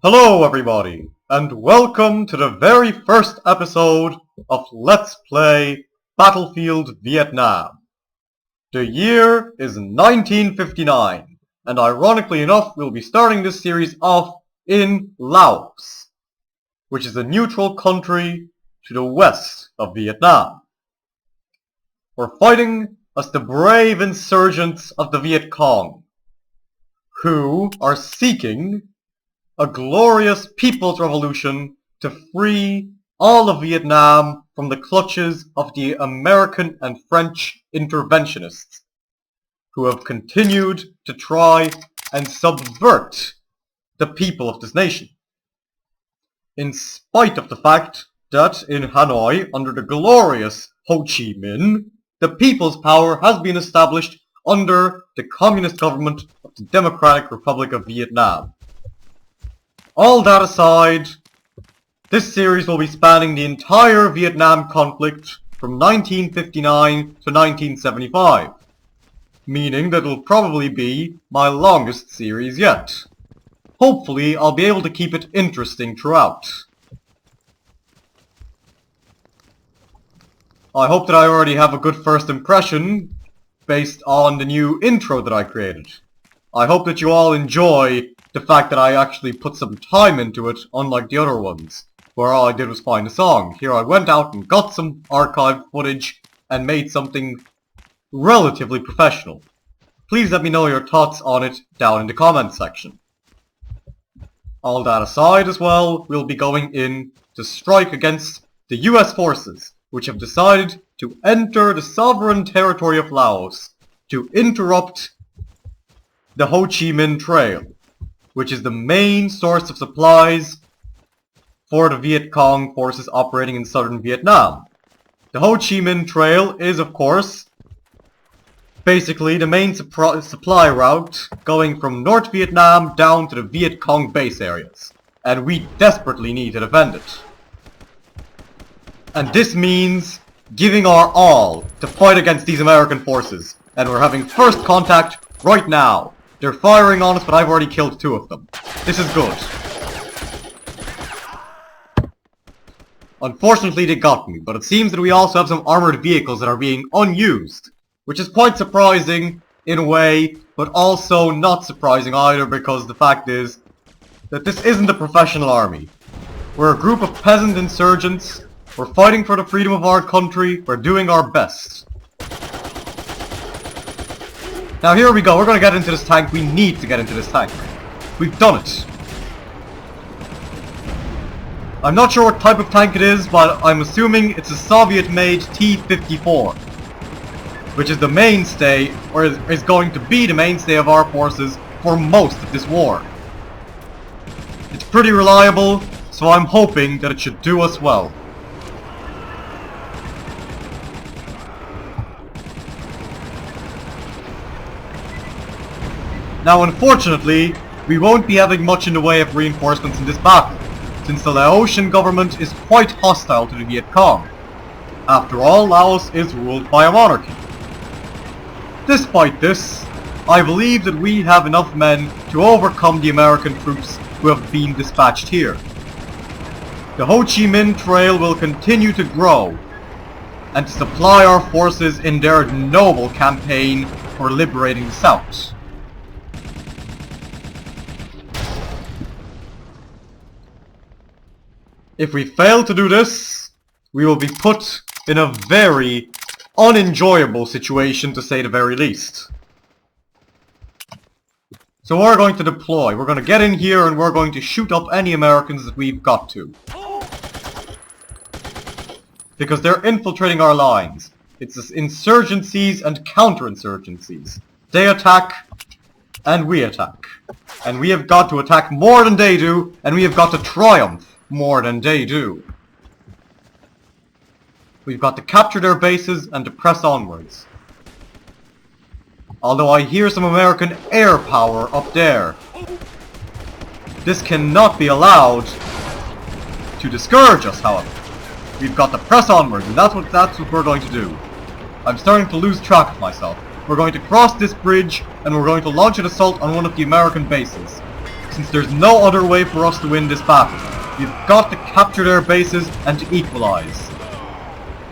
Hello everybody, and welcome to the very first episode of Let's Play Battlefield Vietnam. The year is 1959, and ironically enough we'll be starting this series off in Laos, which is a neutral country to the west of Vietnam. We're fighting as the brave insurgents of the Viet Cong, who are seeking a glorious people's revolution to free all of Vietnam from the clutches of the American and French interventionists, who have continued to try and subvert the people of this nation. In spite of the fact that in Hanoi, under the glorious Ho Chi Minh, the people's power has been established under the communist government of the Democratic Republic of Vietnam. All that aside, this series will be spanning the entire Vietnam conflict from 1959 to 1975, meaning that it'll probably be my longest series yet. Hopefully, I'll be able to keep it interesting throughout. I hope that I already have a good first impression based on the new intro that I created. I hope that you all enjoy the fact that I actually put some time into it, unlike the other ones, where all I did was find a song. Here I went out and got some archived footage and made something relatively professional. Please let me know your thoughts on it down in the comments section. All that aside as well, we'll be going in to strike against the US forces, which have decided to enter the sovereign territory of Laos to interrupt the Ho Chi Minh Trail, which is the main source of supplies for the Viet Cong forces operating in southern Vietnam. The Ho Chi Minh Trail is, of course, basically the main supply route going from North Vietnam down to the Viet Cong base areas, and we desperately need to defend it. And this means giving our all to fight against these American forces, and we're having first contact right now. They're firing on us, but I've already killed 2 of them. This is good. Unfortunately, they got me, but it seems that we also have some armored vehicles that are being unused, which is quite surprising in a way, but also not surprising either, because the fact is that this isn't a professional army. We're a group of peasant insurgents. We're fighting for the freedom of our country. We're doing our best. Now here we go, we're gonna get into this tank. We need to get into this tank. We've done it. I'm not sure what type of tank it is, but I'm assuming it's a Soviet-made T-54, which is the mainstay, or is going to be the mainstay of our forces for most of this war. It's pretty reliable, so I'm hoping that it should do us well. Now unfortunately, we won't be having much in the way of reinforcements in this battle, since the Laotian government is quite hostile to the Viet Cong. After all, Laos is ruled by a monarchy. Despite this, I believe that we have enough men to overcome the American troops who have been dispatched here. The Ho Chi Minh Trail will continue to grow, and to supply our forces in their noble campaign for liberating the South. If we fail to do this, we will be put in a very unenjoyable situation, to say the very least. So we're going to deploy. We're going to get in here and we're going to shoot up any Americans that we've got to, because they're infiltrating our lines. It's insurgencies and counterinsurgencies. They attack and we attack. And we have got to attack more than they do, and we have got to triumph more than they do. We've got to capture their bases and to press onwards. Although I hear some American air power up there. This cannot be allowed to discourage us, however. We've got to press onwards, and that's what we're going to do. I'm starting to lose track of myself. We're going to cross this bridge, and we're going to launch an assault on one of the American bases. since there's no other way for us to win this battle. We've got to capture their bases and to equalize.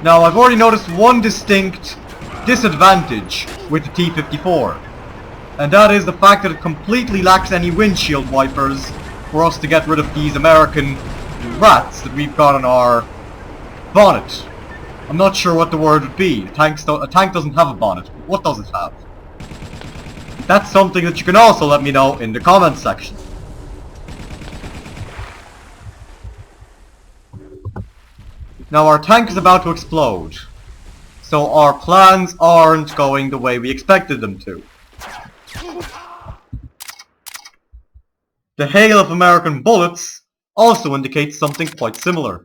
Now, I've already noticed one distinct disadvantage with the T-54, and that is the fact that it completely lacks any windshield wipers for us to get rid of these American rats that we've got on our bonnet. I'm not sure what the word would be. A tank doesn't have a bonnet, but what does it have? That's something that you can also let me know in the comments section. Now our tank is about to explode, so our plans aren't going the way we expected them to. The hail of American bullets also indicates something quite similar.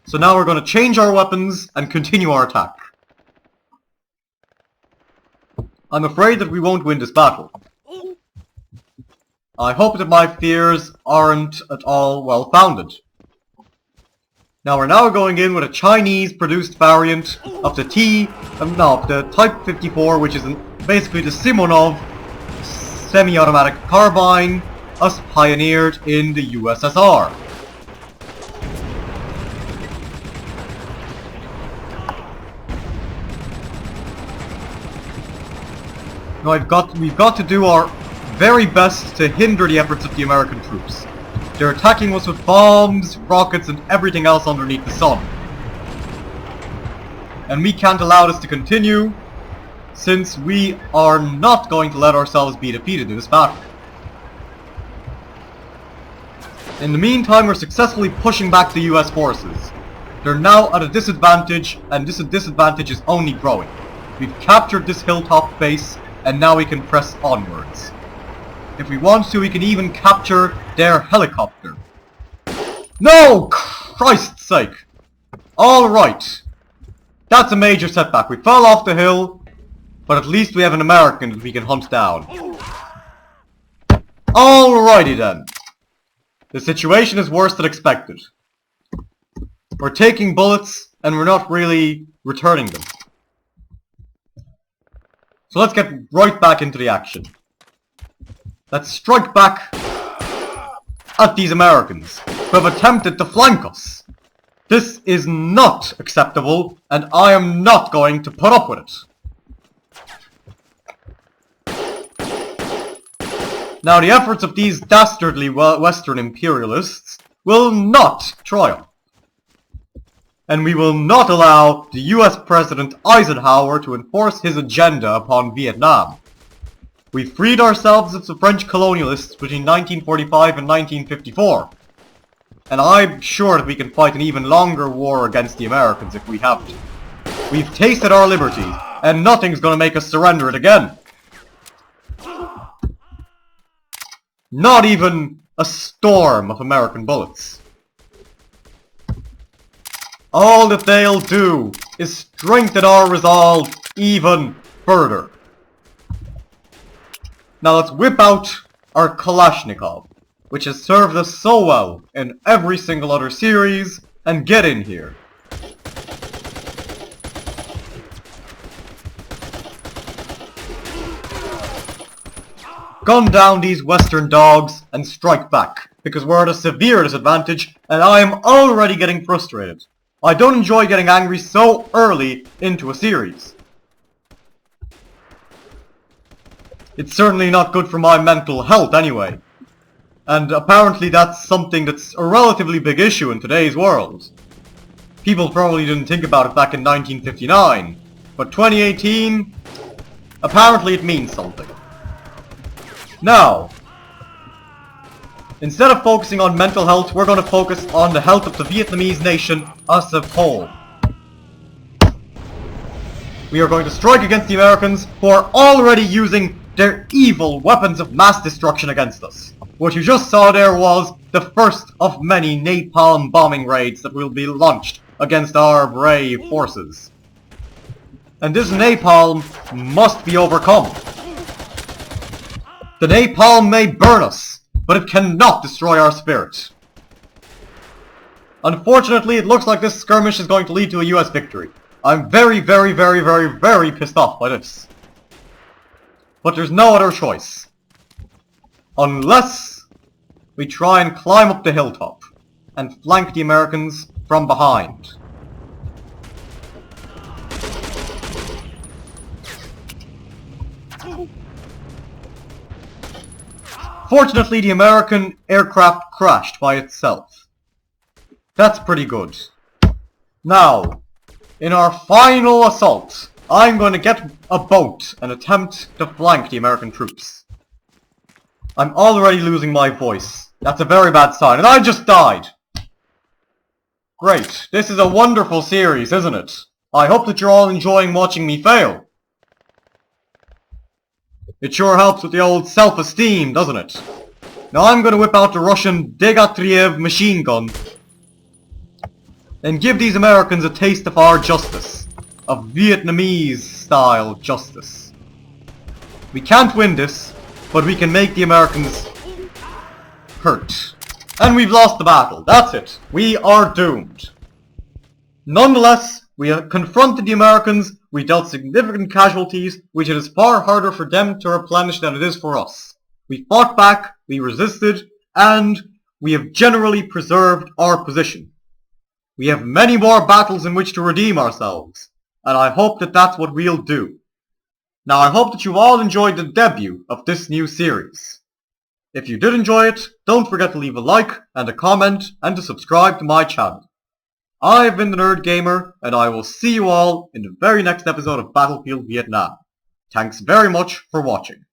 So now we're going to change our weapons and continue our attack. I'm afraid that we won't win this battle. I hope that my fears aren't at all well founded. Now we're now going in with a Chinese-produced variant of the the Type 54, which is basically the Simonov semi-automatic carbine, us pioneered in the USSR. Now we've got to do our very best to hinder the efforts of the American troops. They're attacking us with bombs, rockets, and everything else underneath the sun. And we can't allow this to continue, since we are not going to let ourselves be defeated in this battle. In the meantime, we're successfully pushing back the US forces. They're now at a disadvantage, and this disadvantage is only growing. We've captured this hilltop base, and now we can press onwards. If we want to, we can even capture their helicopter. No! Christ's sake! Alright. That's a major setback. We fell off the hill, but at least we have an American that we can hunt down. Alrighty then. The situation is worse than expected. We're taking bullets, and we're not really returning them. So let's get right back into the action. Let's strike back at these Americans who have attempted to flank us. This is not acceptable, and I am not going to put up with it. Now, the efforts of these dastardly Western imperialists will not triumph. And we will not allow the US President Eisenhower to enforce his agenda upon Vietnam. We freed ourselves of the French colonialists between 1945 and 1954. And I'm sure that we can fight an even longer war against the Americans if we have to. We've tasted our liberty, and nothing's gonna make us surrender it again. Not even a storm of American bullets. All that they'll do is strengthen our resolve even further. Now let's whip out our Kalashnikov, which has served us so well in every single other series, and get in here. Gun down these Western dogs and strike back, because we're at a severe disadvantage, and I am already getting frustrated. I don't enjoy getting angry so early into a series. It's certainly not good for my mental health anyway. And apparently that's something that's a relatively big issue in today's world. People probably didn't think about it back in 1959, but 2018, apparently it means something. Now, instead of focusing on mental health, we're going to focus on the health of the Vietnamese nation as a whole. We are going to strike against the Americans, who are already using their evil weapons of mass destruction against us. What you just saw there was the first of many napalm bombing raids that will be launched against our brave forces. And this napalm must be overcome. The napalm may burn us, but it cannot destroy our spirit. Unfortunately, it looks like this skirmish is going to lead to a US victory. I'm very pissed off by this. But there's no other choice. Unless we try and climb up the hilltop and flank the Americans from behind. Fortunately, the American aircraft crashed by itself. That's pretty good. Now, in our final assault, I'm going to get a boat and attempt to flank the American troops. I'm already losing my voice. That's a very bad sign, and I just died! Great, this is a wonderful series, isn't it? I hope that you're all enjoying watching me fail. It sure helps with the old self-esteem, doesn't it? Now I'm going to whip out the Russian Degatriev machine gun and give these Americans a taste of our justice. Of Vietnamese-style justice. We can't win this, but we can make the Americans hurt. And we've lost the battle. That's it. We are doomed. Nonetheless, we confronted the Americans, we dealt significant casualties, which it is far harder for them to replenish than it is for us. We fought back, we resisted, and we have generally preserved our position. We have many more battles in which to redeem ourselves, and I hope that that's what we'll do. Now I hope that you've all enjoyed the debut of this new series. If you did enjoy it, don't forget to leave a like and a comment and to subscribe to my channel. I've been the Nerd Gamer, and I will see you all in the very next episode of Battlefield Vietnam. Thanks very much for watching.